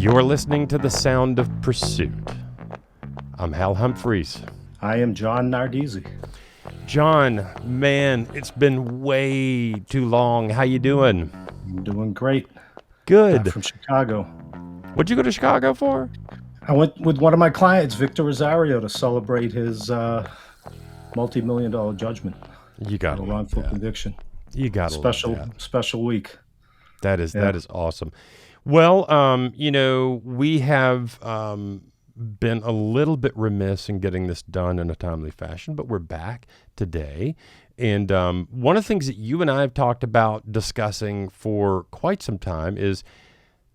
You're listening to The Sound of Pursuit. I'm Hal Humphreys. I am John Nardizzi. John, man, it's been way too long. How you doing? I'm doing great. Good. From Chicago. What'd you go to Chicago for? I went with one of my clients, Victor Rosario, to celebrate his multi-million-dollar judgment. You got a wrongful conviction. You got to love that. Special week. That is awesome. Well, we have been a little bit remiss in getting this done in a timely fashion, but we're back today. And one of the things that you and I have talked about discussing for quite some time is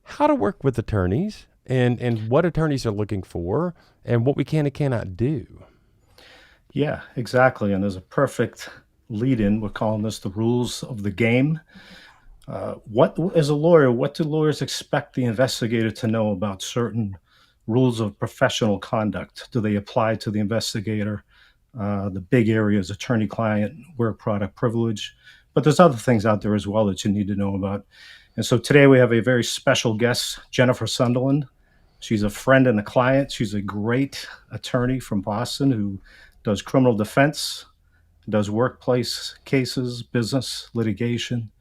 how to work with attorneys and what attorneys are looking for and what we can and cannot do. Yeah, exactly. And there's a perfect lead-in. We're calling this the rules of the game. As a lawyer, what do lawyers expect the investigator to know about certain rules of professional conduct? Do they apply to the investigator? The big areas, attorney-client, work product privilege. But there's other things out there as well that you need to know about. And so today we have a very special guest, Jennifer Sunderland. She's a friend and a client. She's a great attorney from Boston who does criminal defense, does workplace cases, business, litigation,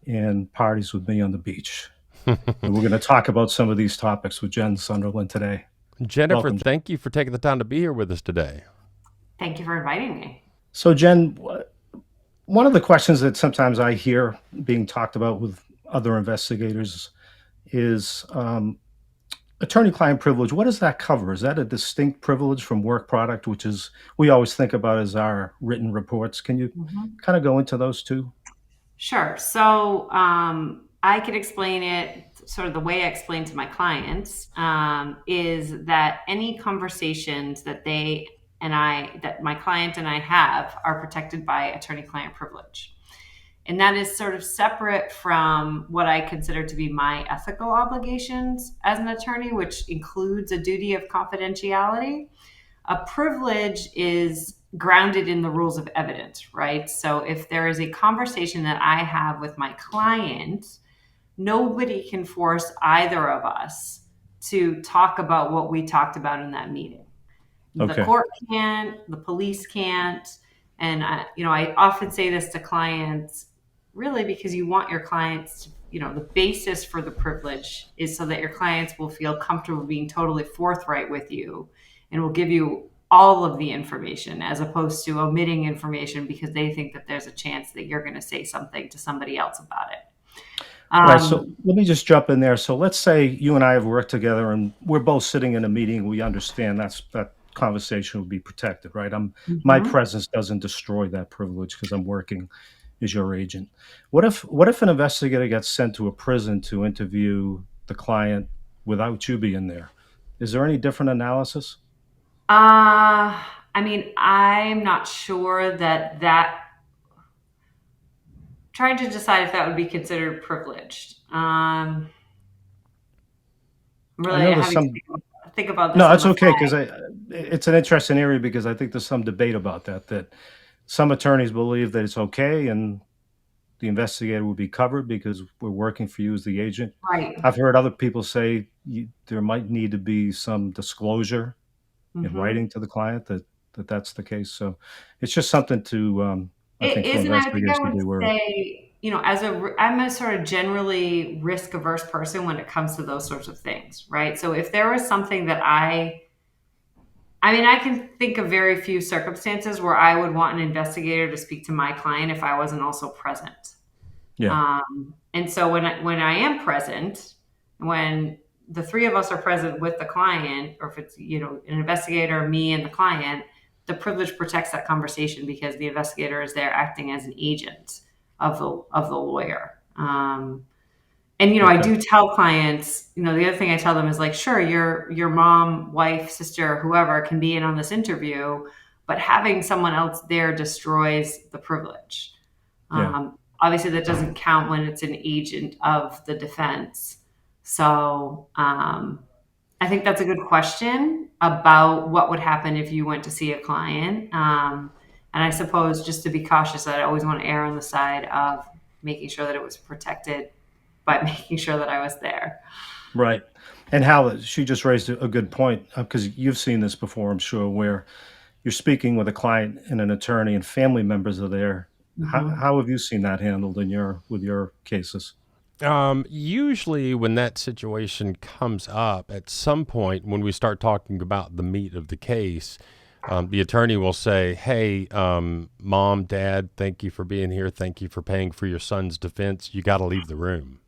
and parties with me on the beach. And we're going to talk about some of these topics with Jen Sunderland today. Jennifer, welcome. Thank you for taking the time to be here with us today. Thank you for inviting me. So Jen, one of the questions that sometimes I hear being talked about with other investigators is attorney-client privilege. What does that cover? Is that a distinct privilege from work product, which is we always think about as our written reports? Can you kind of go into those two? Sure. So I could explain it sort of the way I explain to my clients is that any conversations that my client and I have are protected by attorney-client privilege. And that is sort of separate from what I consider to be my ethical obligations as an attorney, which includes a duty of confidentiality. A privilege is grounded in the rules of evidence, right? So if there is a conversation that I have with my client, nobody can force either of us to talk about what we talked about in that meeting. Okay. The court can't, the police can't. And I often say this to clients, really because you want your clients to, the basis for the privilege is so that your clients will feel comfortable being totally forthright with you and will give you all of the information as opposed to omitting information because they think that there's a chance that you're going to say something to somebody else about it. Right. So let me just jump in there. So let's say you and I have worked together and we're both sitting in a meeting. We understand that conversation will be protected, right? My presence doesn't destroy that privilege because I'm working as your agent. What if an investigator gets sent to a prison to interview the client without you being there? Is there any different analysis? I'm not sure that trying to decide if that would be considered privileged. Really, think about this. No, that's okay because it's an interesting area because I think there's some debate about that some attorneys believe that it's okay and the investigator will be covered because we're working for you as the agent. Right. I've heard other people say there might need to be some disclosure in writing to the client that's the case. So it's just something to I think investigators I would be aware of. say, I'm a sort of generally risk averse person when it comes to those sorts of things, right? So if there was something that I can think of very few circumstances where I would want an investigator to speak to my client if I wasn't also present. Yeah. And so when I am present, when the three of us are present with the client, or if it's, an investigator, me and the client, the privilege protects that conversation because the investigator is there acting as an agent of the lawyer. I do tell clients, the other thing I tell them is like, sure, your mom, wife, sister, whoever can be in on this interview, but having someone else there destroys the privilege. Yeah. Obviously that doesn't count when it's an agent of the defense. So I think that's a good question about what would happen if you went to see a client. And I suppose just to be cautious, I always want to err on the side of making sure that it was protected by making sure that I was there. Right. And Hal, she just raised a good point because you've seen this before, I'm sure, where you're speaking with a client and an attorney and family members are there. Mhm. How have you seen that handled with your cases? Usually, when that situation comes up, at some point when we start talking about the meat of the case, the attorney will say, "Hey, mom, dad, thank you for being here. Thank you for paying for your son's defense. You got to leave the room."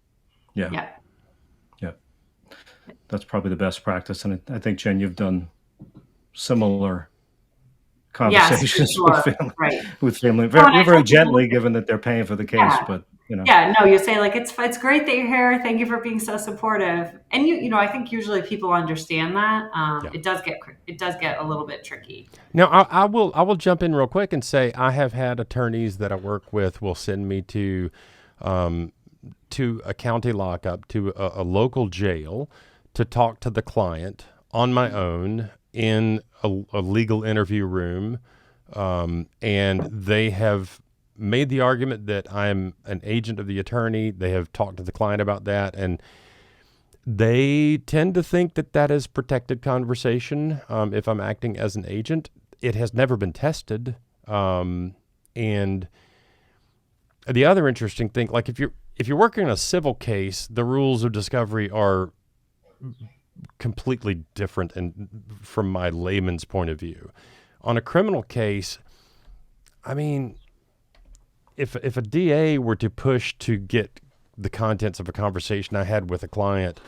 Yeah. Yeah. Yeah. That's probably the best practice. And I think, Jen, you've done similar Yes, for conversations sure. Right. with family No, and very, I very tell people, gently, given that they're paying for the case, yeah, but yeah, no, you say like it's great that you're here. Thank you for being so supportive. And I think usually people understand that. Yeah. It does get a little bit tricky. Now, I will jump in real quick and say I have had attorneys that I work with will send me um, to a county lockup, to a local jail, to talk to the client on my own in a legal interview room, and they have made the argument that I'm an agent of the attorney. They have talked to the client about that, and they tend to think that that is protected conversation if I'm acting as an agent. It has never been tested. And the other interesting thing, like if you're working on a civil case, the rules of discovery are completely different and from my layman's point of view. On a criminal case, I mean, if a DA were to push to get the contents of a conversation I had with a client,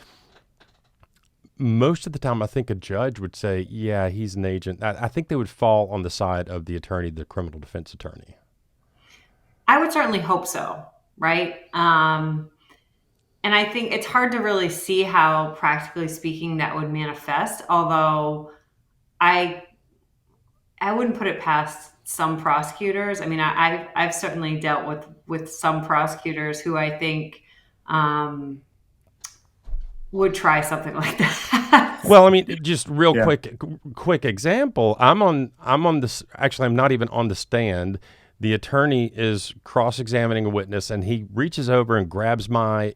most of the time, I think a judge would say, "Yeah, he's an agent." I think they would fall on the side of the attorney, the criminal defense attorney. I would certainly hope so, right? And I think it's hard to really see how, practically speaking, that would manifest. Although I I wouldn't put it past some prosecutors. I mean, I've certainly dealt with some prosecutors who I think um, would try something like that. Well, I mean, just real yeah. quick example. I'm on this. Actually, I'm not even on the stand. The attorney is cross-examining a witness, and he reaches over and grabs my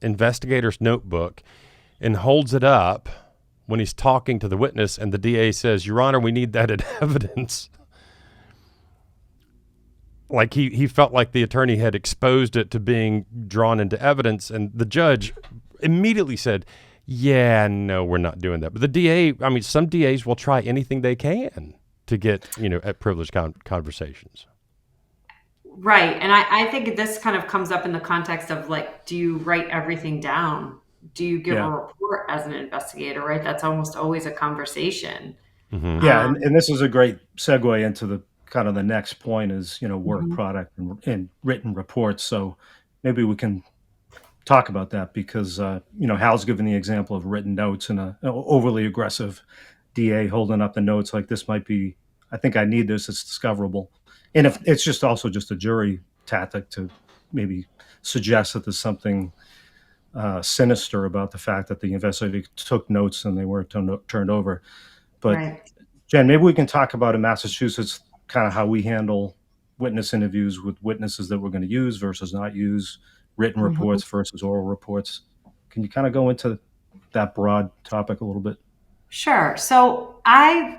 investigator's notebook and holds it up when he's talking to the witness, and the DA says, "Your Honor, we need that in evidence." Like he felt like the attorney had exposed it to being drawn into evidence, and the judge immediately said, "Yeah, no, we're not doing that." But the DA, I mean, some DAs will try anything they can to get at privileged conversations. Right. And I think this kind of comes up in the context of, like, do you write everything down? Do you give a Yeah. report as an investigator, right? That's almost always a conversation. Mm-hmm. Yeah. Um, And this is a great segue into the kind of the next point is, work mhm. product and written reports. So maybe we can talk about that because, Hal's given the example of written notes and an overly aggressive DA holding up the notes like this might be, I think I need this, it's discoverable. And if it's just also just a jury tactic to maybe suggest that there's something sinister about the fact that the investigator took notes and they weren't turned over. But Right. Jen, maybe we can talk about in Massachusetts kind of how we handle witness interviews with witnesses that we're going to use versus not use, written Mhm. reports versus oral reports. Can you kind of go into that broad topic a little bit? Sure. So I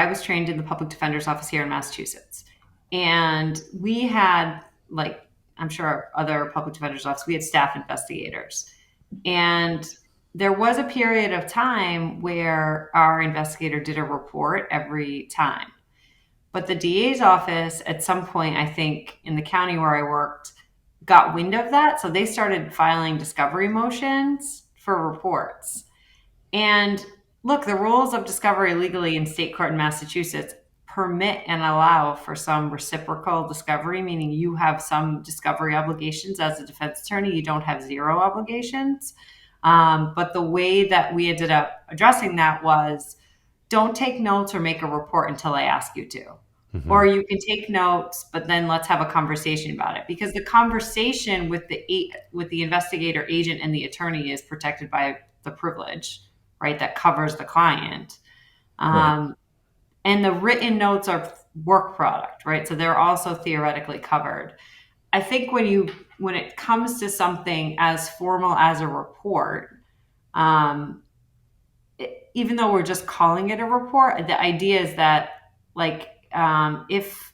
was trained in the public defender's office here in Massachusetts. And we had, like, I'm sure other public defender's office, we had staff investigators. And there was a period of time where our investigator did a report every time. But the DA's office, at some point, I think in the county where I worked, got wind of that. So they started filing discovery motions for reports. And look, the rules of discovery legally in state court in Massachusetts permit and allow for some reciprocal discovery, meaning you have some discovery obligations as a defense attorney. You don't have zero obligations. But the way that we ended up addressing that was, don't take notes or make a report until I ask you to. Mm-hmm. Or you can take notes, but then let's have a conversation about it, because the conversation with the investigator, agent, and the attorney is protected by the privilege, right? That covers the client. Right. Um, and the written notes are work product, right? So they're also theoretically covered. I think when it comes to something as formal as a report, Um, Even though we're just calling it a report, the idea is that, like, if,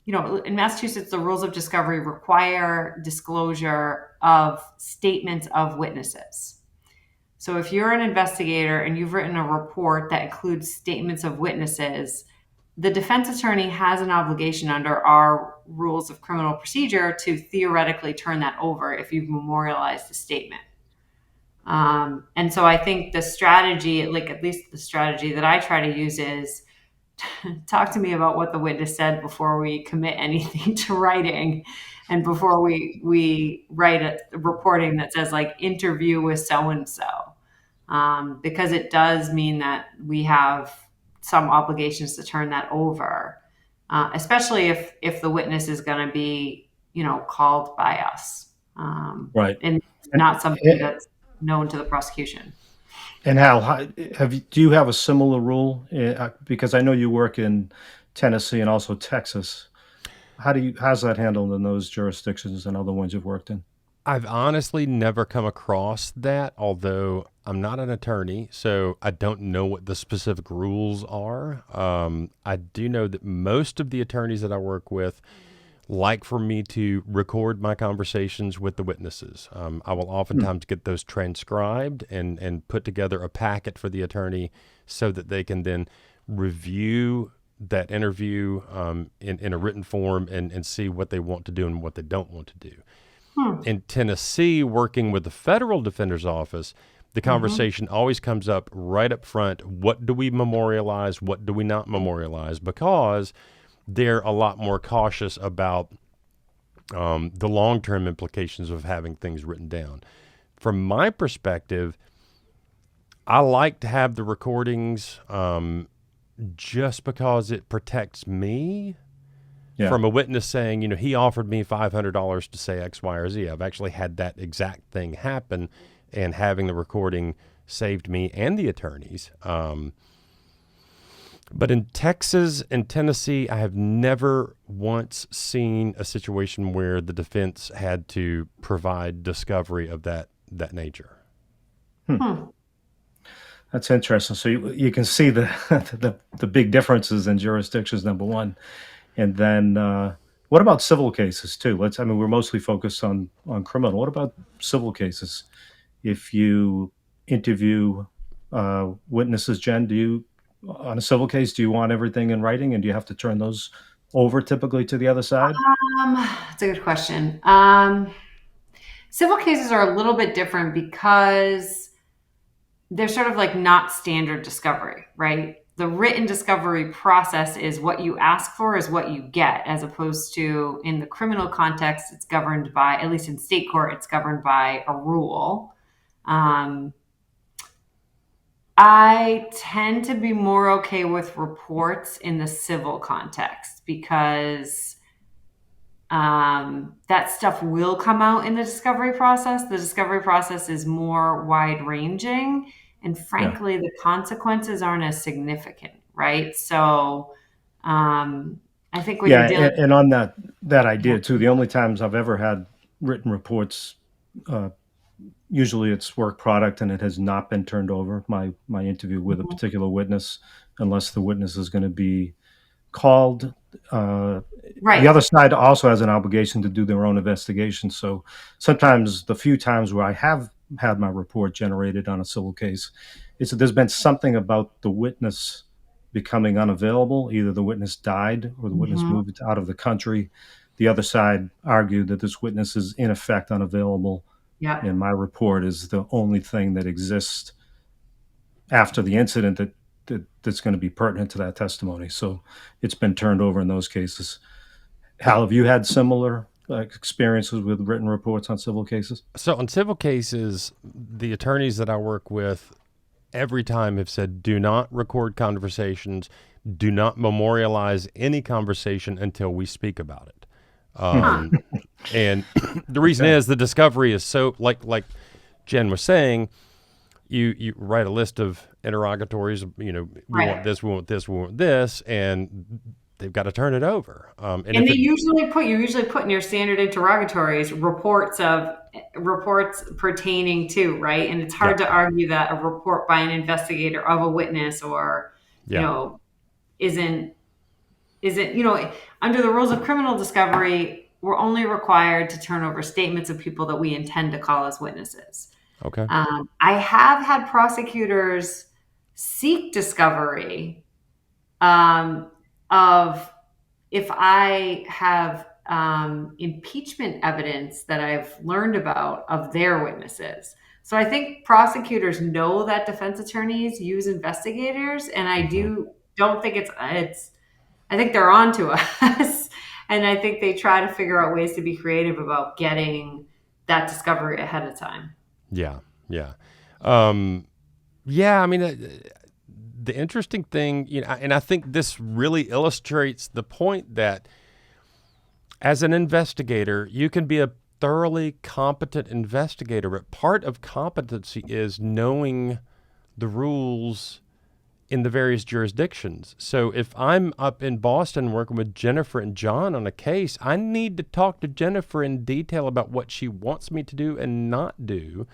in Massachusetts, the rules of discovery require disclosure of statements of witnesses. So if you're an investigator and you've written a report that includes statements of witnesses, the defense attorney has an obligation under our rules of criminal procedure to theoretically turn that over if you've memorialized the statement. And so I think the strategy, like at least the strategy that I try to use, is talk to me about what the witness said before we commit anything to writing, and before we write a reporting that says, like, interview with so and so, because it does mean that we have some obligations to turn that over, especially if the witness is going to be called by us, Right. and And, not something that's known to the prosecution. and Hal, do you have a similar rule? Because I know you work in Tennessee and also Texas. How's that handled in those jurisdictions and other ones you've worked in? I've honestly never come across that, although I'm not an attorney, so I don't know what the specific rules are. I do know that most of the attorneys that I work with like for me to record my conversations with the witnesses. I will oftentimes get those transcribed and put together a packet for the attorney so that they can then review that interview in a written form and see what they want to do and what they don't want to do. In Tennessee, working with the federal defender's office, the conversation always comes up right up front. What do we memorialize? What do we not memorialize? Because they're a lot more cautious about the long-term implications of having things written down. From my perspective, I like to have the recordings just because it protects me from a witness saying, he offered me $500 to say X, Y, or Z. I've actually had that exact thing happen, and having the recording saved me and the attorneys. But in Texas and Tennessee, I have never once seen a situation where the defense had to provide discovery of that nature. That's interesting. So you can see the big differences in jurisdictions, number one. And then what about civil cases too? We're mostly focused on criminal. What about civil cases? If you interview witnesses, Jen, on a civil case, do you want everything in writing, and do you have to turn those over typically to the other side? That's a good question. Civil cases are a little bit different because they're sort of like not standard discovery, right? The written discovery process is what you ask for is what you get, as opposed to in the criminal context, it's governed by, at least in state court, it's governed by a rule. I tend to be more okay with reports in the civil context because that stuff will come out in the discovery process. The discovery process is more wide ranging, and frankly, the consequences aren't as significant, right? So I think when you're dealing and on that idea too, the only times I've ever had written reports, usually it's work product and it has not been turned over, my interview with a particular witness, unless the witness is going to be called. right. The other side also has an obligation to do their own investigation. So sometimes, the few times where I have had my report generated on a civil case, it's that there's been something about the witness becoming unavailable. Either the witness died or the witness moved out of the country. The other side argued that this witness is in effect unavailable. Yeah. And my report is the only thing that exists after the incident that's going to be pertinent to that testimony. So it's been turned over in those cases. Hal, have you had similar experiences with written reports on civil cases? So on civil cases, the attorneys that I work with every time have said, do not record conversations, do not memorialize any conversation until we speak about it. And the reason is the discovery is so, like Jen was saying, you write a list of interrogatories, we want this, we want this, we want this, and they've got to turn it over. And And if they it, usually put in your standard interrogatories reports pertaining to, right? And it's hard yeah, to argue that a report by an investigator of a witness or, you yeah, know, isn't under the rules of criminal discovery, we're only required to turn over statements of people that we intend to call as witnesses. okay, I have had prosecutors seek discovery of if I have impeachment evidence that I've learned about of their witnesses. So I think prosecutors know that defense attorneys use investigators, and I hmm don't think it's I think they're on to us. And I think they try to figure out ways to be creative about getting that discovery ahead of time. yeah, yeah, um, yeah. I mean, the interesting thing, and I think this really illustrates the point that as an investigator, you can be a thoroughly competent investigator, but part of competency is knowing the rules in the various jurisdictions. So if I'm up in Boston working with Jennifer and John on a case, I need to talk to Jennifer in detail about what she wants me to do and not do,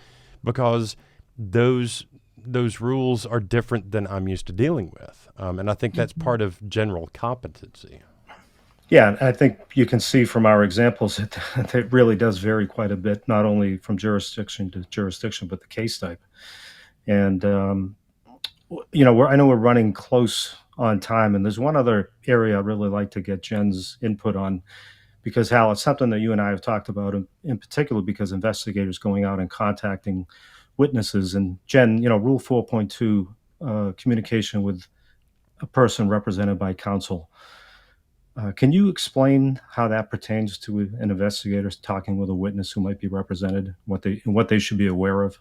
because those rules are different than I'm used to dealing with. And I think that's part of general competency. Yeah, I think you can see from our examples that it really does vary quite a bit, not only from jurisdiction to jurisdiction, but the case type. And I know we're running close on time, and there's one other area I'd really like to get Jen's input on, because Hal, it's something that you and I have talked about in particular, because investigators going out and contacting witnesses. And Jen, Rule 4.2, communication with a person represented by counsel. Can you explain how that pertains to an investigator talking with a witness who might be represented, what they should be aware of?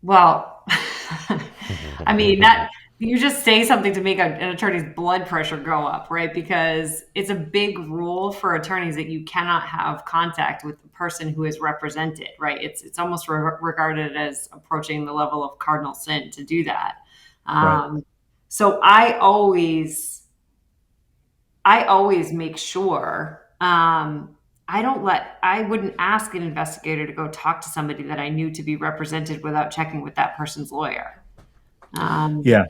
Well, I mean, that you just say something to make an attorney's blood pressure go up, right? Because it's a big rule for attorneys that you cannot have contact with the person who is represented, right? It's almost regarded as approaching the level of cardinal sin to do that. Right. So I always make sure I wouldn't ask an investigator to go talk to somebody that I knew to be represented without checking with that person's lawyer. Yeah.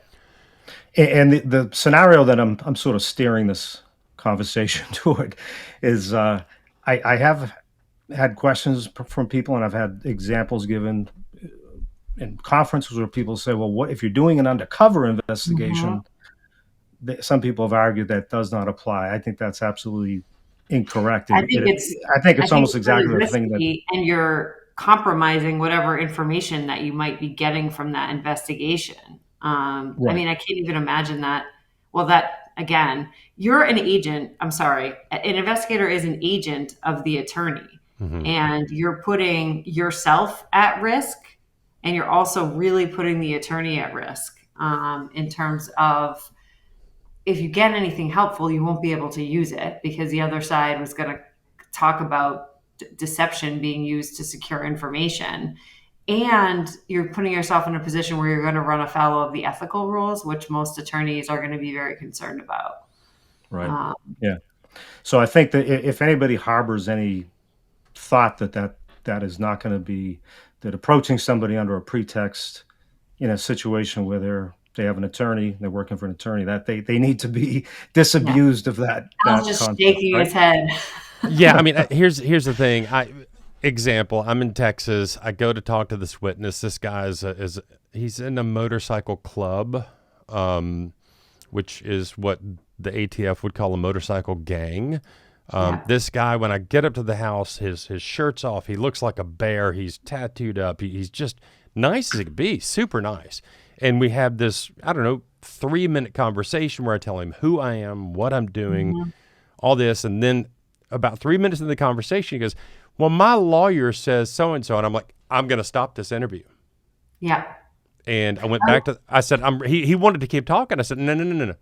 And the scenario that I'm sort of steering this conversation toward is I have had questions from people, and I've had examples given in conferences where people say, well, what if you're doing an undercover investigation? Some people have argued that does not apply. I think that's absolutely incorrect. I think it's almost exactly really the thing that. risky, and you're compromising whatever information that you might be getting from that investigation. I Right. mean, I can't even imagine that. Well, that again, you're an agent. I'm sorry, an investigator is an agent of the attorney, and you're putting yourself at risk, and you're also really putting the attorney at risk in terms of, if you get anything helpful, you won't be able to use it because the other side was going to talk about deception being used to secure information. And you're putting yourself in a position where you're going to run afoul of the ethical rules, which most attorneys are going to be very concerned about. Right. Yeah. So I think that if anybody harbors any thought that is not going to be, that approaching somebody under a pretext in a situation where they have an attorney, they're working for an attorney, that they need to be disabused of that. Al's just shaking his head. Yeah, I mean, here's the thing. Example, I'm in Texas. I go to talk to this witness. This guy he's in a motorcycle club, which is what the ATF would call a motorcycle gang. This guy, when I get up to the house, his shirt's off. He looks like a bear. He's tattooed up. He's just nice as he could be, super nice. And we have this, 3-minute conversation where I tell him who I am, what I'm doing, all this. And then about 3 minutes into the conversation, he goes, well, my lawyer says so-and-so. And I'm like, I'm going to stop this interview. Yeah. And I went back I said, he wanted to keep talking. I said, no.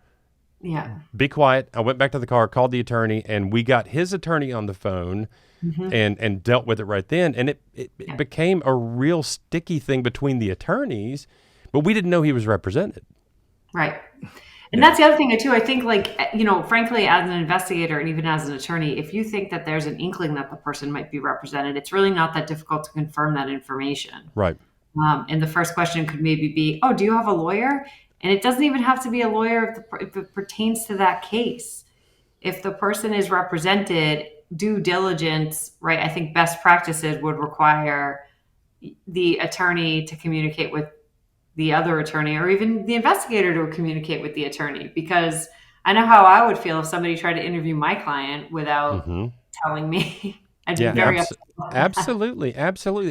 Yeah. Be quiet. I went back to the car, called the attorney, and we got his attorney on the phone and dealt with it right then. And it became a real sticky thing between the attorneys, but we didn't know he was represented. Right. And that's the other thing too. I think, like, frankly, as an investigator and even as an attorney, if you think that there's an inkling that the person might be represented, it's really not that difficult to confirm that information. Right. And the first question could maybe be, "Oh, do you have a lawyer?" And it doesn't even have to be a lawyer if it pertains to that case. If the person is represented, due diligence, right? I think best practices would require the attorney to communicate with the other attorney, or even the investigator to communicate with the attorney, because I know how I would feel if somebody tried to interview my client without telling me. I'd be very upset about that. Absolutely.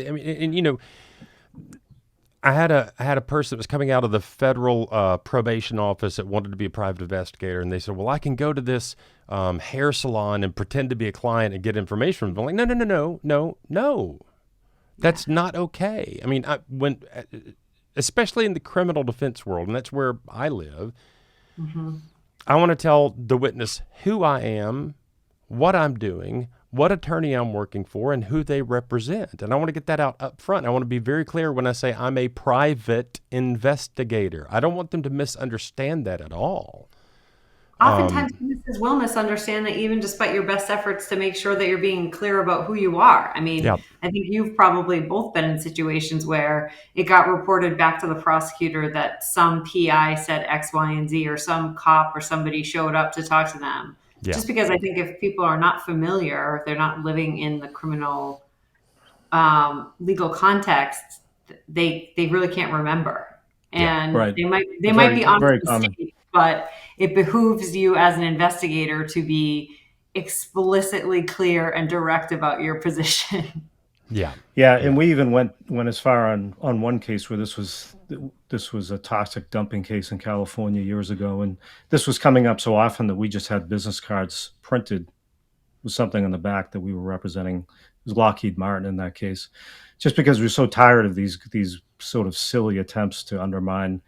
I mean, and I had a person that was coming out of the federal probation office that wanted to be a private investigator, and they said, "Well, I can go to this hair salon and pretend to be a client and get information from them." I'm like, no, that's not okay. I mean, especially in the criminal defense world, and that's where I live, I want to tell the witness who I am, what I'm doing, what attorney I'm working for, and who they represent. And I want to get that out up front. I want to be very clear when I say I'm a private investigator. I don't want them to misunderstand that at all. Oftentimes, businesses will misunderstand that, even despite your best efforts to make sure that you're being clear about who you are. I mean, I think you've probably both been in situations where it got reported back to the prosecutor that some PI said X, Y, and Z, or some cop or somebody showed up to talk to them. Yeah. Just because I think if people are not familiar, or if they're not living in the criminal legal context, they really can't remember. And they might be on mistake, but it behooves you as an investigator to be explicitly clear and direct about your position. Yeah, and we even went as far on one case where this was a toxic dumping case in California years ago, and this was coming up so often that we just had business cards printed with something on the back that we were representing. It was Lockheed Martin in that case, just because we were so tired of these sort of silly attempts to undermine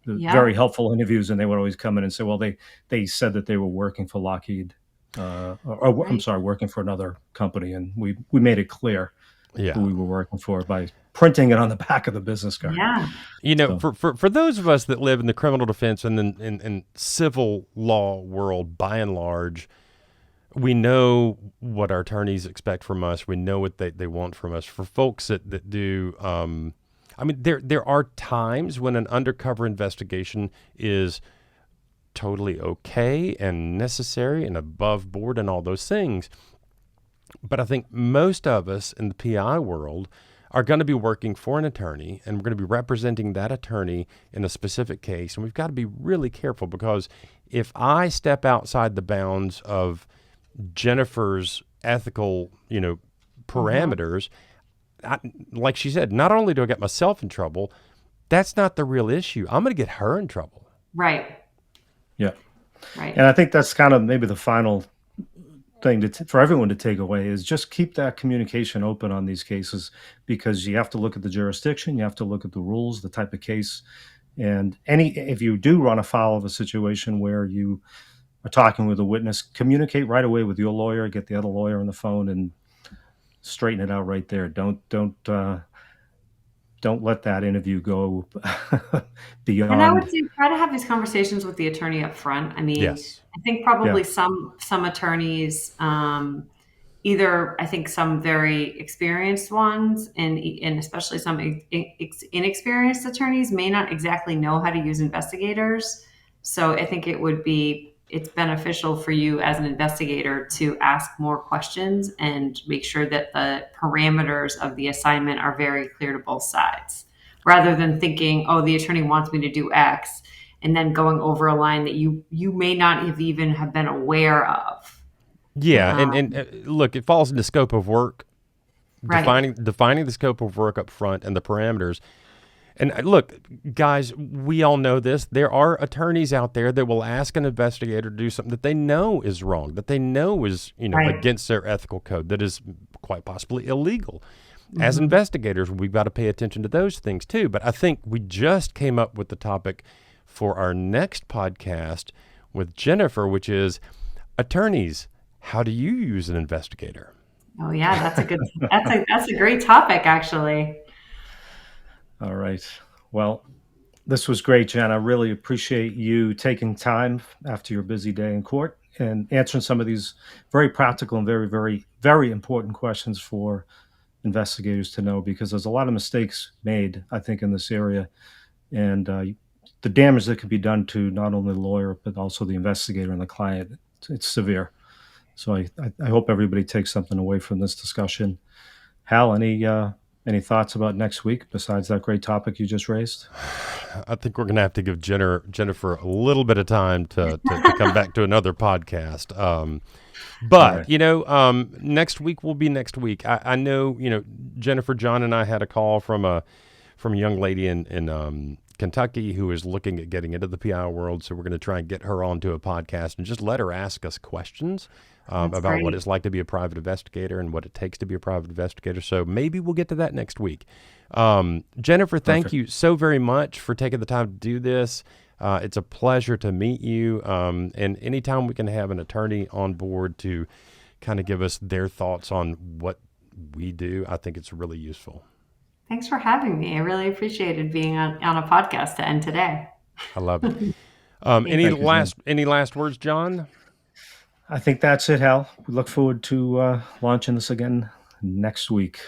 the very helpful interviews, and they would always come in and say, "Well, they said that they were working for Lockheed, I'm sorry, working for another company," and we made it clear who we were working for by printing it on the back of the business card. Yeah. For those of us that live in the criminal defense and in civil law world, by and large, we know what our attorneys expect from us. We know what they want from us. For folks that do, I mean, there are times when an undercover investigation is totally okay and necessary and above board and all those things. But I think most of us in the PI world are going to be working for an attorney, and we're going to be representing that attorney in a specific case. And we've got to be really careful, because if I step outside the bounds of Jennifer's ethical, parameters, like she said, not only do I get myself in trouble, that's not the real issue. I'm going to get her in trouble. Right. Yeah. Right. And I think that's kind of maybe the final thing for everyone to take away is just keep that communication open on these cases, because you have to look at the jurisdiction, you have to look at the rules, the type of case, and if you do run afoul of a situation where you are talking with a witness, communicate right away with your lawyer, get the other lawyer on the phone, and straighten it out right there. Don't let that interview go beyond. And I would say try to have these conversations with the attorney up front. I mean, I think probably some attorneys, either I think some very experienced ones and especially some inexperienced attorneys may not exactly know how to use investigators. So I think it's beneficial for you as an investigator to ask more questions and make sure that the parameters of the assignment are very clear to both sides, rather than thinking, "Oh, the attorney wants me to do X," and then going over a line that you may not have been aware of. Yeah, and look, it falls into scope of work, defining the scope of work up front and the parameters. And look, guys, we all know this. There are attorneys out there that will ask an investigator to do something that they know is wrong, that they know is, against their ethical code, that is quite possibly illegal. Mm-hmm. As investigators, we've got to pay attention to those things too. But I think we just came up with the topic for our next podcast with Jennifer, which is attorneys. How do you use an investigator? Oh yeah, that's a great topic, actually. All right. Well, This was great, Jen. I really appreciate you taking time after your busy day in court and answering some of these very practical and very, very, very important questions for investigators to know, because there's a lot of mistakes made, I think, in this area. And the damage that can be done to not only the lawyer, but also the investigator and the client, it's severe. So I hope everybody takes something away from this discussion. Hal, any thoughts about next week besides that great topic you just raised? I think we're going to have to give Jennifer a little bit of time to come back to another podcast. But, Right. next week will be next week. I know, Jennifer, John, and I had a call from a young lady in Kentucky who is looking at getting into the PI world. So we're going to try and get her onto a podcast and just let her ask us questions That's about what great. it's like to be a private investigator and what it takes to be a private investigator. So maybe we'll get to that next week. Jennifer, thank Perfect. you so very much for taking the time to do this. It's a pleasure to meet you. And anytime we can have an attorney on board to kind of give us their thoughts on what we do, I think it's really useful. Thanks for having me. I really appreciated being on a podcast to end today. I love it. Thank you. Thank you, Jen. Any last words, John? I think that's it, Hal. We look forward to launching this again next week.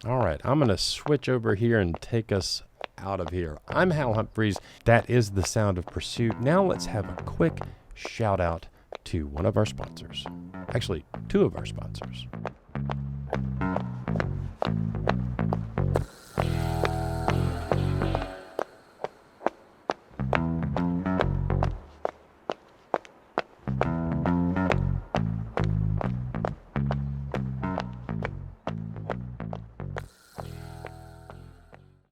All right, I'm going to switch over here and take us out of here. I'm Hal Humphreys. That is The Sound of Pursuit. Now let's have a quick shout out to one of our sponsors. Actually, two of our sponsors.